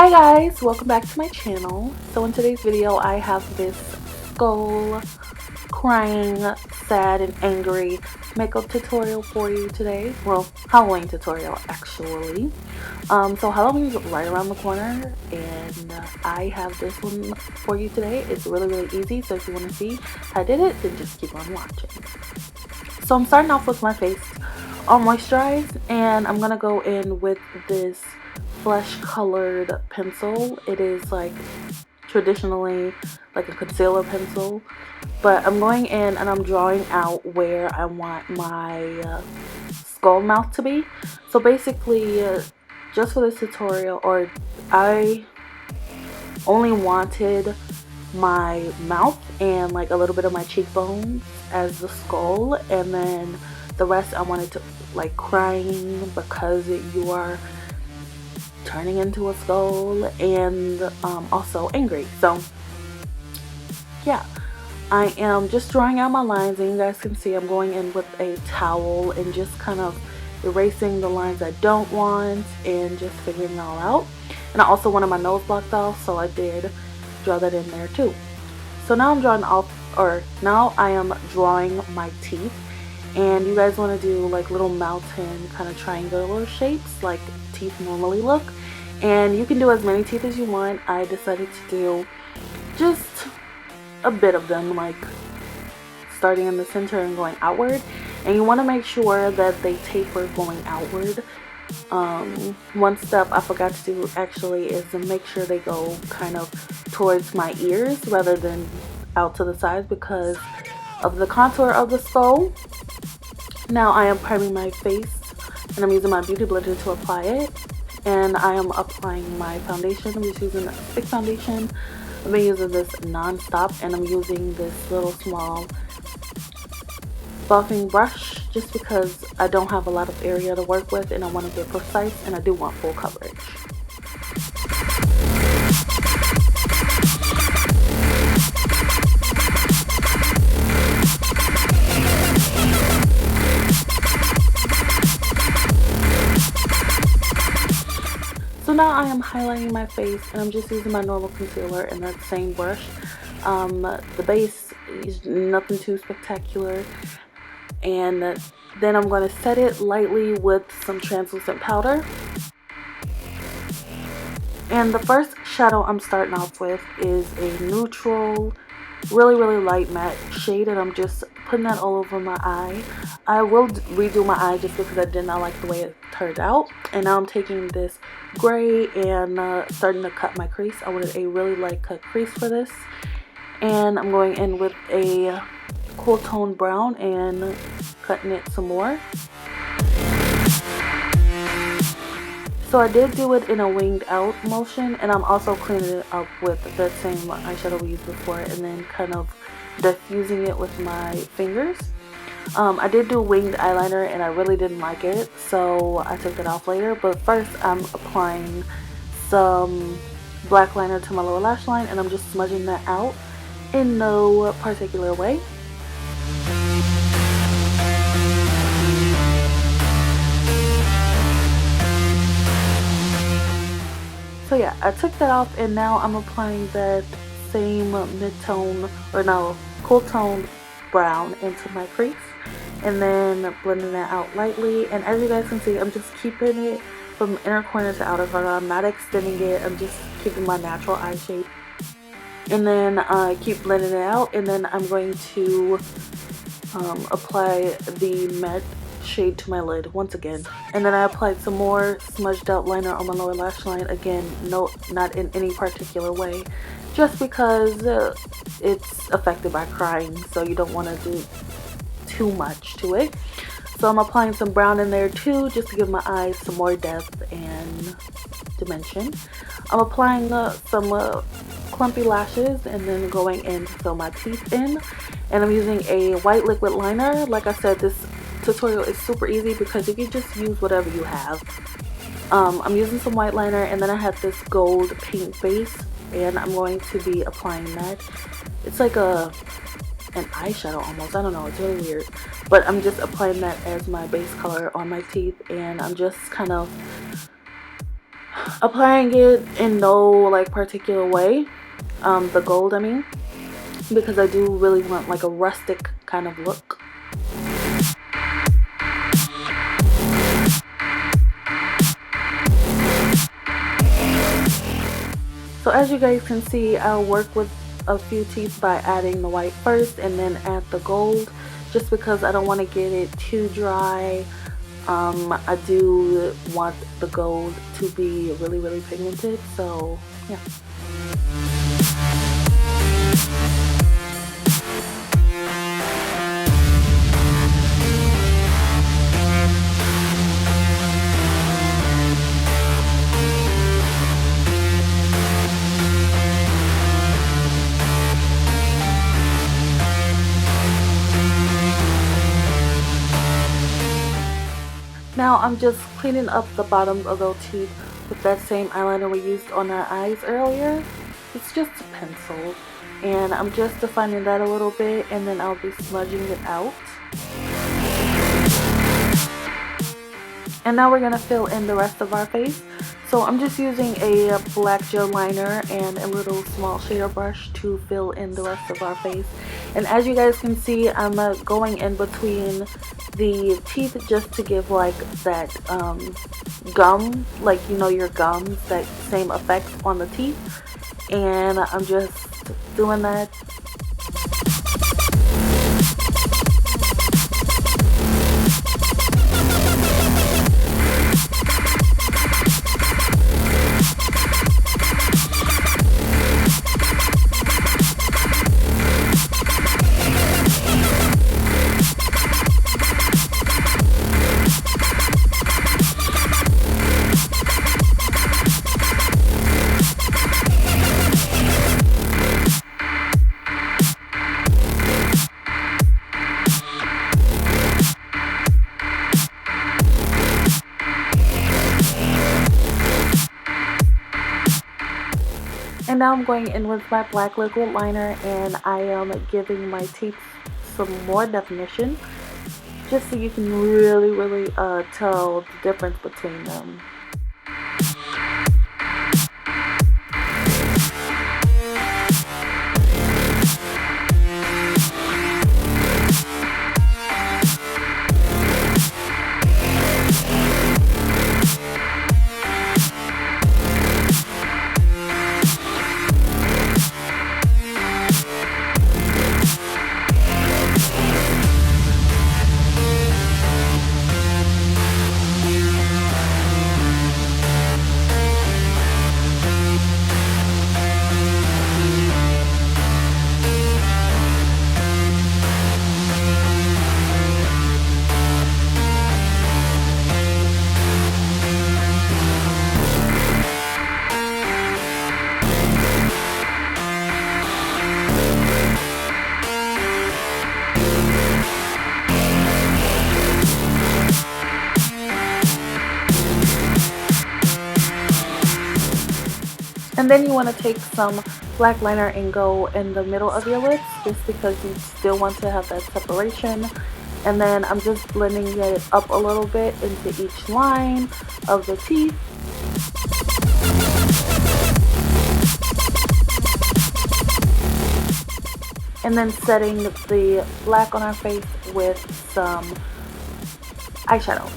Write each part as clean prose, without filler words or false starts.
Hi guys, welcome back to my channel. So in today's video I have this skull crying, sad and angry makeup tutorial for you today. Well, Halloween tutorial actually. So Halloween is right around the corner and I have this one for you today. It's really easy, so if you want to see how I did it, then just keep on watching. So I'm starting off with my face all moisturized, and I'm gonna go in with this flesh colored pencil. It is like traditionally like a concealer pencil, but I'm going in and I'm drawing out where I want my skull mouth to be. So basically just for this tutorial, or I only wanted my mouth and like a little bit of my cheekbones as the skull, and then the rest I wanted to like crying because you are turning into a skull, and also angry. So yeah, I am just drawing out my lines, and you guys can see I'm going in with a towel and just kind of erasing the lines I don't want and just figuring it all out. And I also wanted my nose blocked off, so I did draw that in there too. So now I'm drawing off, or now I am drawing my teeth, and you guys want to do like little mountain kind of triangular shapes like teeth normally look, and you can do as many teeth as you want. I decided to do just a bit of them, like starting in the center and going outward, and you want to make sure that they taper going outward. One step I forgot to do actually is to make sure they go kind of towards my ears rather than out to the sides because of the contour of the skull. Now I am priming my face and I'm using my beauty blender to apply it, and I am applying my foundation. I'm just using a thick foundation. I've been using this non-stop, and I'm using this little small buffing brush just because I don't have a lot of area to work with and I want to get precise, and I do want full coverage. So now I am highlighting my face, and I'm just using my normal concealer and that same brush. The base is nothing too spectacular, and then I'm going to set it lightly with some translucent powder. And the first shadow I'm starting off with is a neutral, really light matte shade, and I'm just putting that all over my eye. I will redo my eye just because I did not like the way it turned out. And now I'm taking this gray and starting to cut my crease. I wanted a really light cut crease for this, and I'm going in with a cool tone brown and cutting it some more. So I did do it in a winged out motion, and I'm also cleaning it up with the same eyeshadow we used before and then kind of diffusing it with my fingers. I did do winged eyeliner and I really didn't like it, so I took it off later. But first I'm applying some black liner to my lower lash line, and I'm just smudging that out in no particular way. So yeah, I took that off, and now I'm applying that same mid-tone, or no, cool tone brown into my crease, and then blending that out lightly. And as you guys can see, I'm just keeping it from inner corner to outer corner. I'm not extending it, I'm just keeping my natural eye shape. And then I keep blending it out, and then I'm going to apply the matte shade to my lid once again, and then I applied some more smudged out liner on my lower lash line. Again, not in any particular way, just because it's affected by crying, so you don't want to do too much to it. So I'm applying some brown in there too, just to give my eyes some more depth and dimension. I'm applying some clumpy lashes, and then going in to fill my teeth in, and I'm using a white liquid liner. Like I said, this tutorial is super easy because you can just use whatever you have. I'm using some white liner, and then I have this gold paint base, and I'm going to be applying that. It's like an eyeshadow almost, I don't know, it's really weird, but I'm just applying that as my base color on my teeth, and I'm just kind of applying it in no like particular way, the gold I mean, because I do really want like a rustic kind of look. So as you guys can see, I'll work with a few teeth by adding the white first and then add the gold, just because I don't want to get it too dry. I do want the gold to be really pigmented, so yeah. Now I'm just cleaning up the bottoms of those teeth with that same eyeliner we used on our eyes earlier. It's just a pencil, and I'm just defining that a little bit, and then I'll be smudging it out. And now we're going to fill in the rest of our face. So I'm just using a black gel liner and a little small shader brush to fill in the rest of our face. And as you guys can see, I'm going in between the teeth just to give like that gum, like you know your gums, that same effect on the teeth. And I'm just doing that. And now I'm going in with my black liquid liner, and I am giving my teeth some more definition, just so you can really tell the difference between them. And then you want to take some black liner and go in the middle of your lips, just because you still want to have that separation. And then I'm just blending it up a little bit into each line of the teeth. And then setting the black on our face with some eyeshadow.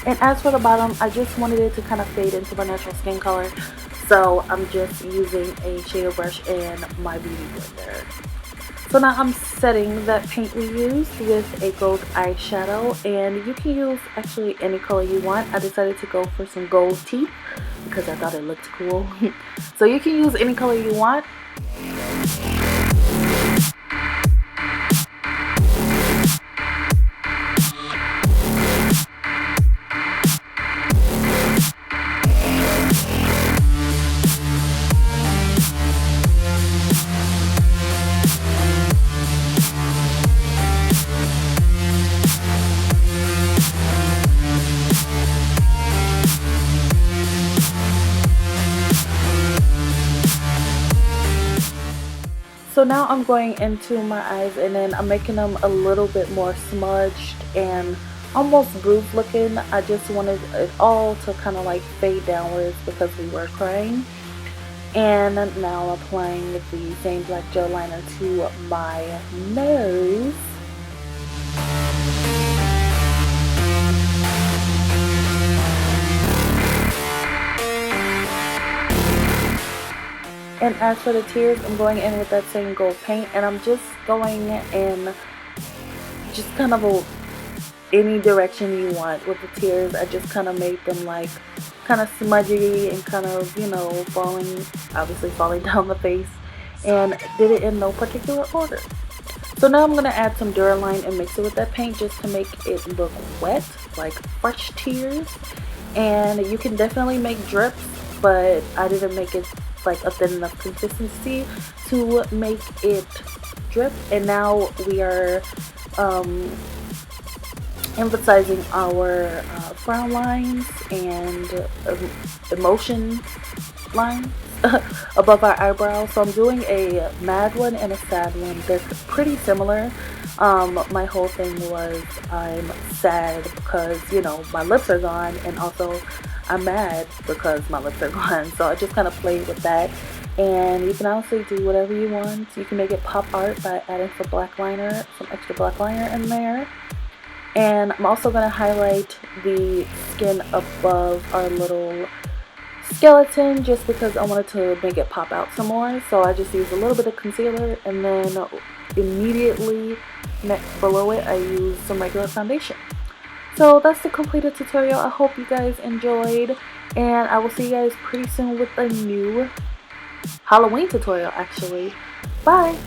And as for the bottom, I just wanted it to kind of fade into my natural skin color, so I'm just using a shader brush and my beauty blender. So now I'm setting that paint we used with a gold eyeshadow, and you can use actually any color you want. I decided to go for some gold teeth because I thought it looked cool. So you can use any color you want. So now I'm going into my eyes, and then I'm making them a little bit more smudged and almost bruised looking. I just wanted it all to kind of like fade downwards because we were crying. And now applying the same black gel liner to my nose. And as for the tears, I'm going in with that same gold paint, and I'm just going in just kind of any direction you want with the tears. I just kind of made them like kind of smudgy and kind of, you know, obviously falling down the face, and did it in no particular order. So now I'm going to add some Duraline and mix it with that paint just to make it look wet, like fresh tears. And you can definitely make drips, but I didn't make it like a thin enough consistency to make it drip. And now we are emphasizing our frown lines and emotion lines above our eyebrows. So I'm doing a mad one and a sad one. They're pretty similar. My whole thing was I'm sad because, you know, my lips are gone, and also I'm mad because my lips are gone. So I just kind of played with that. And you can honestly do whatever you want. You can make it pop art by adding some extra black liner in there. And I'm also going to highlight the skin above our little skeleton just because I wanted to make it pop out some more. So I just used a little bit of concealer, and then immediately below it I used some regular foundation. So that's the completed tutorial. I hope you guys enjoyed, and I will see you guys pretty soon with a new Halloween tutorial actually. Bye!